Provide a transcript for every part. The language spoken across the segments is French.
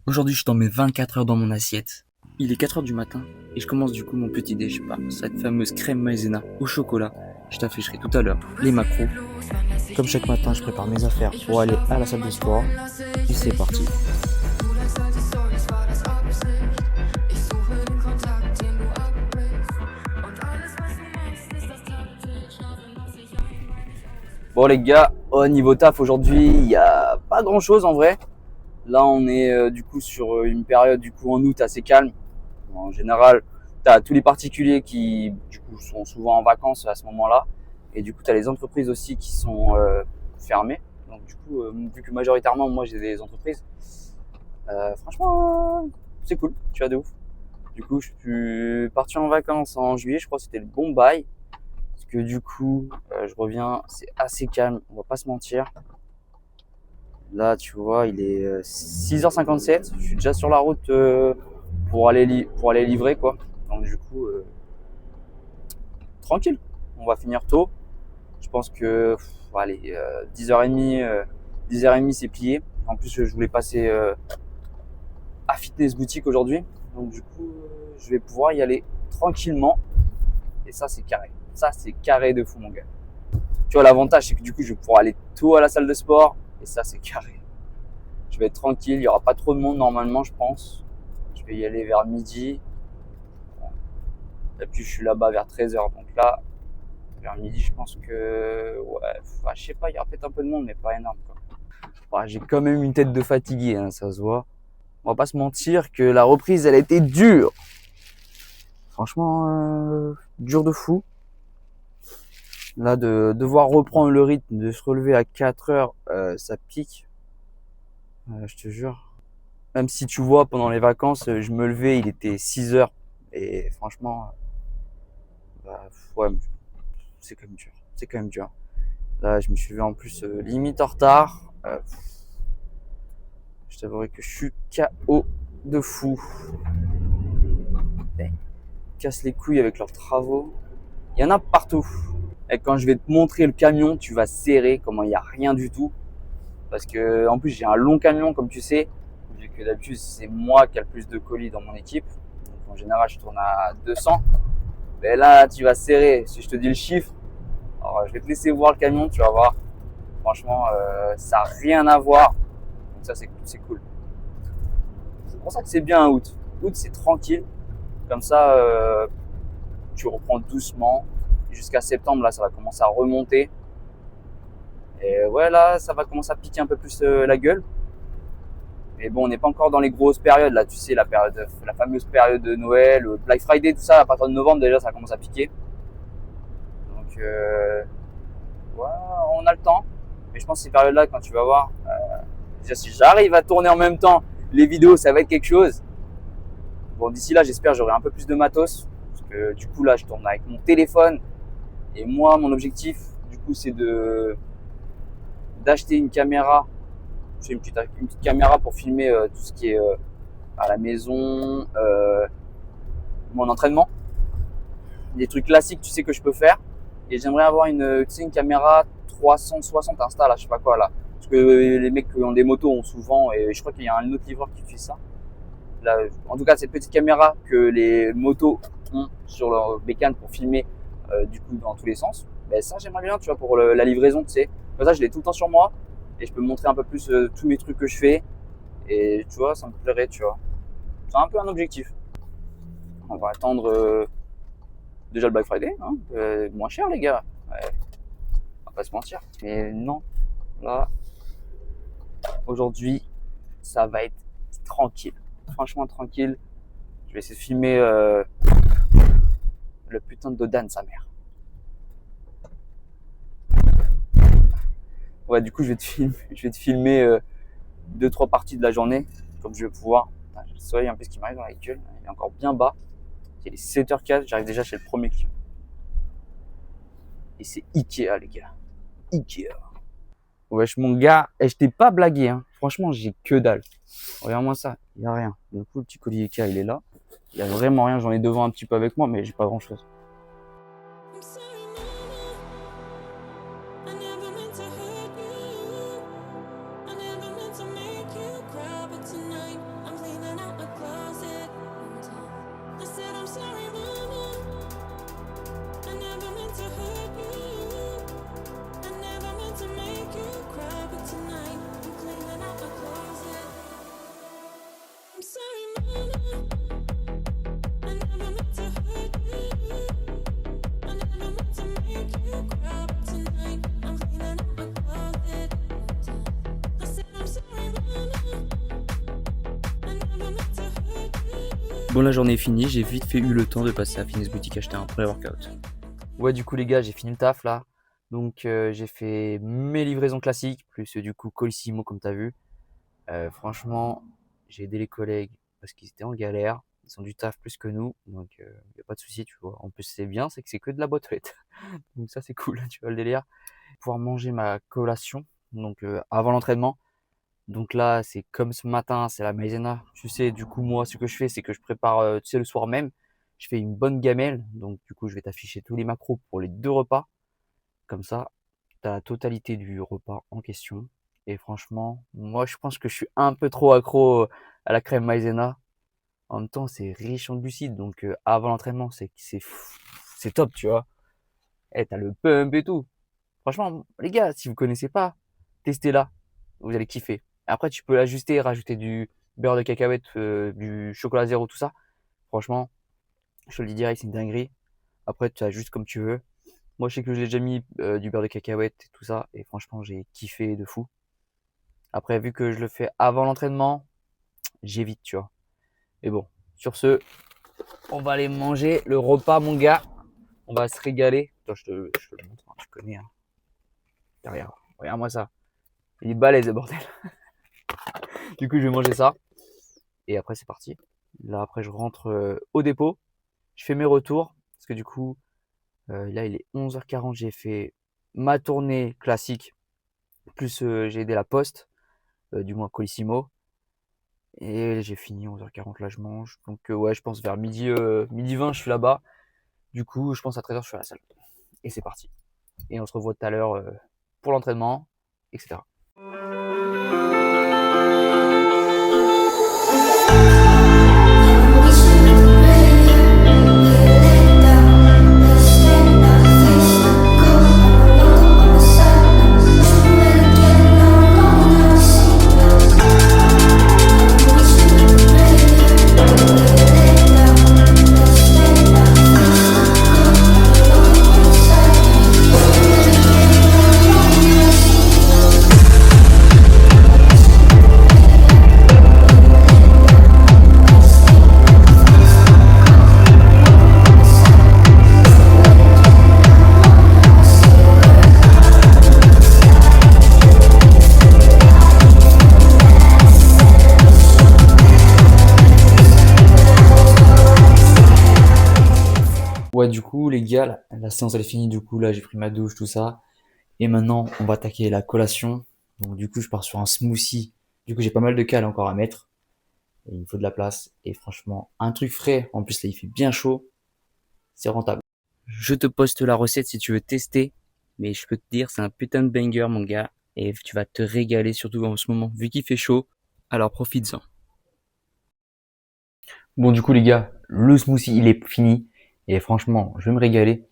Aujourd'hui, je t'en mets 24 heures dans mon assiette. Il est 4 heures du matin et je commence du coup mon petit déj par cette fameuse crème maïzena au chocolat. Je t'afficherai tout à l'heure les macros. Comme chaque matin, je prépare mes affaires pour aller à la salle de sport. Et c'est parti. Bon les gars, au niveau taf aujourd'hui, il n'y a pas grand chose en vrai. Là on est du coup sur une période du coup en août assez calme. En général, tu as tous les particuliers qui du coup sont souvent en vacances à ce moment-là. Et du coup tu as les entreprises aussi qui sont fermées. Donc du coup, vu que majoritairement moi j'ai des entreprises, franchement c'est cool, tu vois de ouf. Du coup je suis parti en vacances en juillet, je crois que c'était le bon bail. Parce que du coup, je reviens, c'est assez calme, on va pas se mentir. Là, tu vois, il est 6h57. Je suis déjà sur la route pour aller livrer, quoi. Donc, du coup, tranquille. On va finir tôt. Je pense que, allez, 10h30, 10h30, c'est plié. En plus, je voulais passer à Fitness Boutique aujourd'hui. Donc, du coup, je vais pouvoir y aller tranquillement. Et ça, c'est carré. Ça, c'est carré de fou, mon gars. Tu vois, l'avantage, c'est que du coup, je vais pouvoir aller tôt à la salle de sport. Et ça, c'est carré. Je vais être tranquille. Il n'y aura pas trop de monde normalement, je pense. Je vais y aller vers midi. Et puis, je suis là-bas vers 13h. Donc là, vers midi, je pense que... Ouais, je sais pas, il y aura peut-être un peu de monde, mais pas énorme, quoi. Ouais, j'ai quand même une tête de fatigué, hein, ça se voit. On va pas se mentir que la reprise, elle a été dure. Franchement, dur de fou. Là, de devoir reprendre le rythme, de se relever à 4 heures, ça pique. Je te jure. Même si tu vois, pendant les vacances, je me levais, il était 6 heures. Et franchement, ouais, c'est quand même dur. C'est quand même dur. Là, je me suis levé en plus limite en retard. Je t'avouerai que je suis KO de fou. Ils cassent les couilles avec leurs travaux. Il y en a partout. Et quand je vais te montrer le camion, tu vas serrer comment il n'y a rien du tout. Parce que en plus, j'ai un long camion, comme tu sais. Vu que d'habitude, c'est moi qui ai le plus de colis dans mon équipe. Donc en général, je tourne à 200. Mais là, tu vas serrer. Si je te dis le chiffre, alors, je vais te laisser voir le camion, tu vas voir. Franchement, ça n'a rien à voir. Donc ça, c'est cool. C'est pour ça que c'est bien un août. Août, c'est tranquille. Comme ça, tu reprends doucement. Jusqu'à septembre, là, ça va commencer à remonter. Et ouais, là, ça va commencer à piquer un peu plus la gueule. Mais bon, on n'est pas encore dans les grosses périodes. Là, tu sais, la fameuse période de Noël, Black Friday, tout ça, à partir de novembre, déjà, ça commence à piquer. Donc, ouais, on a le temps. Mais je pense que ces périodes-là, quand tu vas voir, déjà, si j'arrive à tourner en même temps les vidéos, ça va être quelque chose. Bon, d'ici là, j'espère que j'aurai un peu plus de matos. Parce que du coup, là, je tourne avec mon téléphone. Et moi, mon objectif, du coup, c'est d'acheter une caméra. C'est une petite caméra pour filmer tout ce qui est à la maison, mon entraînement. Des trucs classiques, tu sais, que je peux faire. Et j'aimerais avoir une caméra 360 Insta, là, je sais pas quoi, là. Parce que les mecs qui ont des motos ont souvent, et je crois qu'il y a un autre livreur qui fait ça. Là, en tout cas, cette petite caméra que les motos ont sur leur bécane pour filmer du coup dans tous les sens. Ben, ça, j'aimerais bien, tu vois, pour la livraison, tu sais. Comme ça, je l'ai tout le temps sur moi et je peux montrer un peu plus tous mes trucs que je fais. Et tu vois, ça me plairait, tu vois. C'est un peu un objectif. On va attendre déjà le Black Friday, hein, moins cher, les gars. Ouais, on va pas se mentir. Mais non, là, aujourd'hui, ça va être tranquille. Franchement, tranquille. Je vais essayer de filmer le putain de Dodan, sa mère. Ouais, du coup, je vais te filmer 2-3 parties de la journée, comme je vais pouvoir. J'ai le soleil un peu qui m'arrive dans la gueule, il est encore bien bas. Il est 7h04, j'arrive déjà chez le premier client. Et c'est Ikea, les gars. Ikea. Wesh, mon gars, et je t'ai pas blagué, hein. Franchement, j'ai que dalle. Regarde-moi ça, il n'y a rien. Du coup, le petit colis Ikea, il est là. Il n'y a vraiment rien, j'en ai devant un petit peu avec moi, mais j'ai pas grand chose. Bon, la journée est finie, j'ai vite fait eu le temps de passer à Fitness Boutique acheter un pré-workout. Ouais, du coup, les gars, j'ai fini le taf là. Donc, j'ai fait mes livraisons classiques, plus du coup Colissimo, comme tu as vu. Franchement, j'ai aidé les collègues parce qu'ils étaient en galère. Ils ont du taf plus que nous, donc il n'y a pas de souci, tu vois. En plus, c'est bien, c'est que c'est que de la boîte aux lettres. Donc, ça, c'est cool, tu vois le délire. Pouvoir manger ma collation, donc avant l'entraînement. Donc là, c'est comme ce matin, c'est la maïzena. Tu sais, du coup, moi, ce que je fais, c'est que je prépare, tu sais, le soir même, je fais une bonne gamelle. Donc, du coup, je vais t'afficher tous les macros pour les 2 repas. Comme ça, tu as la totalité du repas en question. Et franchement, moi, je pense que je suis un peu trop accro à la crème maïzena. En même temps, c'est riche en glucides. Donc, avant l'entraînement, c'est top, tu vois. Eh, t'as le pump et tout. Franchement, les gars, si vous connaissez pas, testez-la. Vous allez kiffer. Après, tu peux l'ajuster, rajouter du beurre de cacahuète, du chocolat zéro, tout ça. Franchement, je te le dis direct, c'est une dinguerie. Après, tu ajustes comme tu veux. Moi, je sais que j'ai déjà mis du beurre de cacahuète et tout ça. Et franchement, j'ai kiffé de fou. Après, vu que je le fais avant l'entraînement, j'évite, tu vois. Et bon, sur ce, on va aller manger le repas, mon gars. On va se régaler. Attends, je te le montre, hein, tu connais. Hein. Derrière, regarde-moi ça. Il est balèze, bordel. Du coup, je vais manger ça. Et après, c'est parti. Là, après, je rentre au dépôt. Je fais mes retours. Parce que du coup, là, il est 11h40. J'ai fait ma tournée classique. Plus j'ai aidé la poste. Du moins Colissimo. Et j'ai fini 11h40. Là, je mange. Donc, ouais, je pense vers midi 20, je suis là-bas. Du coup, je pense à 13h, je suis à la salle. Et c'est parti. Et on se revoit tout à l'heure pour l'entraînement, etc. Ouais, du coup, les gars, la séance elle est finie. Du coup, là, j'ai pris ma douche, tout ça. Et maintenant, on va attaquer la collation. Donc, du coup, je pars sur un smoothie. Du coup, j'ai pas mal de cales encore à mettre. Et il me faut de la place. Et franchement, un truc frais. En plus, là, il fait bien chaud. C'est rentable. Je te poste la recette si tu veux tester. Mais je peux te dire, c'est un putain de banger, mon gars. Et tu vas te régaler, surtout en ce moment, vu qu'il fait chaud. Alors, profites-en. Bon, du coup, les gars, le smoothie, il est fini. Et franchement, je vais me régaler.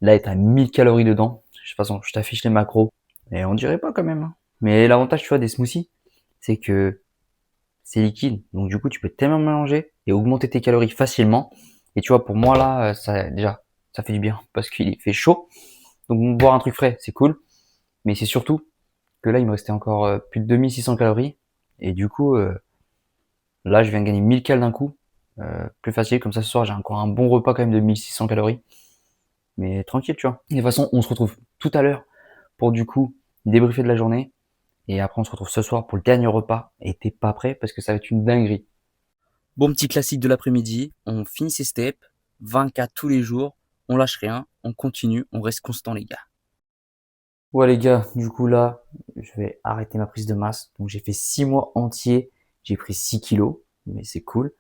Là, il y a 1000 calories dedans. De toute façon, je t'affiche les macros. Et on dirait pas quand même. Hein. Mais l'avantage, tu vois, des smoothies, c'est que c'est liquide. Donc, du coup, tu peux tellement mélanger et augmenter tes calories facilement. Et tu vois, pour moi, là, ça, déjà, ça fait du bien parce qu'il fait chaud. Donc, boire un truc frais, c'est cool. Mais c'est surtout que là, il me restait encore plus de 2600 calories. Et du coup, là, je viens de gagner 1000 calories d'un coup. Plus facile. Comme ça, ce soir, j'ai encore un bon repas quand même de 1600 calories. Mais tranquille, tu vois. De toute façon, on se retrouve tout à l'heure pour du coup débriefer de la journée. Et après, on se retrouve ce soir pour le dernier repas. Et t'es pas prêt parce que ça va être une dinguerie. Bon, petit classique de l'après-midi. On finit ses steps. 20K tous les jours. On lâche rien. On continue. On reste constant, les gars. Ouais, les gars. Du coup, là, je vais arrêter ma prise de masse. Donc, j'ai fait 6 mois entiers. J'ai pris 6 kilos. Mais c'est cool.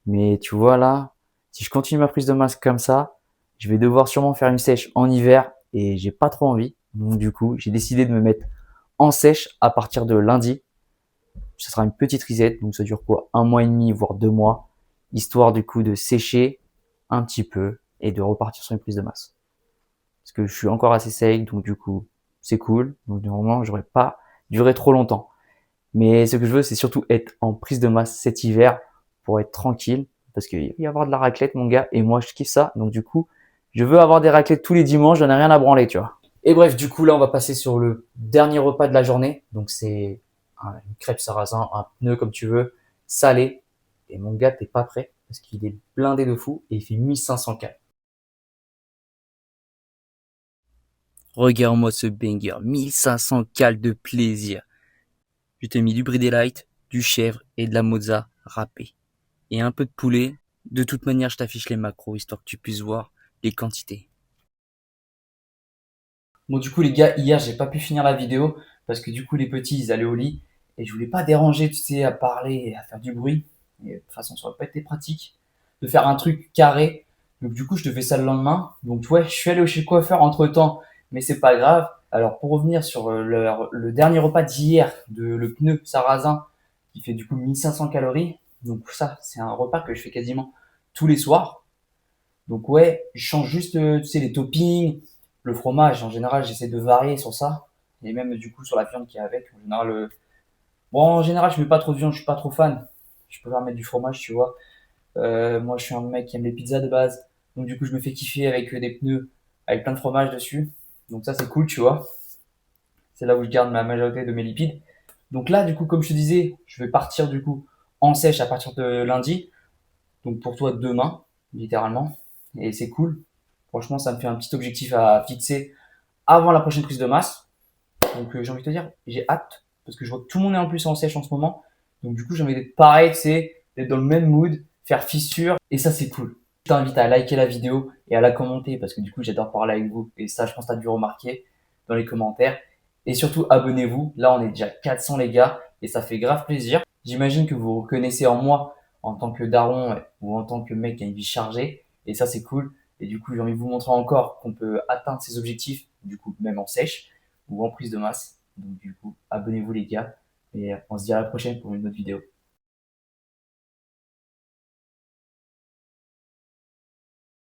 Mais tu vois, là, si je continue ma prise de masse comme ça, je vais devoir sûrement faire une sèche en hiver. Et j'ai pas trop envie. Donc, du coup, j'ai décidé de me mettre en sèche à partir de lundi. Ce sera une petite reset, donc ça dure quoi, 1 mois et demi, voire 2 mois, histoire du coup de sécher un petit peu et de repartir sur une prise de masse. Parce que je suis encore assez sec, donc du coup c'est cool. Donc normalement j'aurais pas duré trop longtemps. Mais ce que je veux, c'est surtout être en prise de masse cet hiver pour être tranquille, parce qu'il va y avoir de la raclette, mon gars, et moi je kiffe ça. Donc du coup, je veux avoir des raclettes tous les dimanches, j'en ai rien à branler, tu vois. Et bref, du coup là, on va passer sur le dernier repas de la journée. Donc c'est une crêpe sarrasin, un pneu comme tu veux, salé. Et mon gars, t'es pas prêt. parce qu'il est blindé de fou et il fait 1500 cal. Regarde-moi ce banger, 1500 cal de plaisir. Je t'ai mis du brie light, du chèvre et de la mozza râpée. Et un peu de poulet. De toute manière, je t'affiche les macros, histoire que tu puisses voir les quantités. Bon, du coup, les gars, hier, j'ai pas pu finir la vidéo parce que du coup, les petits, ils allaient au lit et je voulais pas déranger, tu sais, à parler et à faire du bruit. Et de toute façon, ça aurait pas été pratique de faire un truc carré. Donc, du coup, je te fais ça le lendemain. Donc, ouais, je suis allé chez le coiffeur entre temps, mais c'est pas grave. Alors, pour revenir sur le dernier repas d'hier, le pneu sarrasin, qui fait du coup 1500 calories. Donc, ça, c'est un repas que je fais quasiment tous les soirs. Donc ouais, je change juste, tu sais, les toppings, le fromage. En général, j'essaie de varier sur ça. Et même du coup sur la viande qui est avec. En général, bon, en général, je mets pas trop de viande, je suis pas trop fan. Je préfère mettre du fromage, tu vois. Moi, je suis un mec qui aime les pizzas de base. Donc du coup, je me fais kiffer avec des pneus avec plein de fromage dessus. Donc ça, c'est cool, tu vois. C'est là où je garde ma majorité de mes lipides. Donc là, du coup, comme je te disais, je vais partir du coup en sèche à partir de lundi. Donc pour toi, demain, littéralement. Et c'est cool. Franchement, ça me fait un petit objectif à fixer avant la prochaine prise de masse. Donc j'ai envie de te dire, j'ai hâte parce que je vois que tout le monde est en plus en sèche en ce moment. Donc du coup, j'ai envie d'être pareil, c'est d'être dans le même mood, faire fissure et ça c'est cool. Je t'invite à liker la vidéo et à la commenter parce que du coup, j'adore parler avec vous et ça, je pense que tu as dû remarquer dans les commentaires. Et surtout, abonnez-vous. Là, on est déjà 400 les gars et ça fait grave plaisir. J'imagine que vous reconnaissez en moi en tant que daron ou en tant que mec qui a une vie chargée et ça c'est cool. Et du coup, j'ai envie de vous montrer encore qu'on peut atteindre ses objectifs, du coup, même en sèche ou en prise de masse. Donc, du coup, abonnez-vous les gars et on se dit à la prochaine pour une autre vidéo.